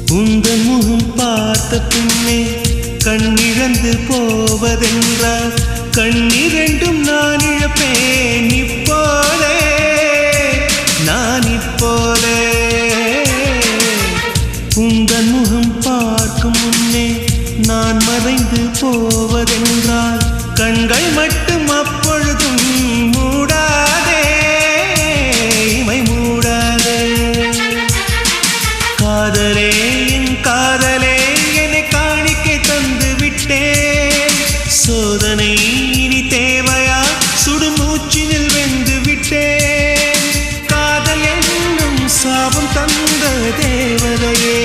உந்தன் முகம் பார்த்த பின்னே கண்ணிழந்து போவதென்றால் கண்ணிரண்டும் நான் இழப்பேன் இப்போதே நான் இப்போதே உந்தன் முகம் பார்க்கும் முன்னே நான் மறைந்து போவதென்றால் கண்கள் மட்டும் அப்பொழுதும் மூடாதே இமை மூடாதே காதலே என் காதலே என்னை காணிக்கை தந்து விட்டேன் சோதனை இனி தேவையா சுடுமூச்சினில் வெந்து விட்டேன் காதல் என்னும் சாபம் தந்த தேவதையே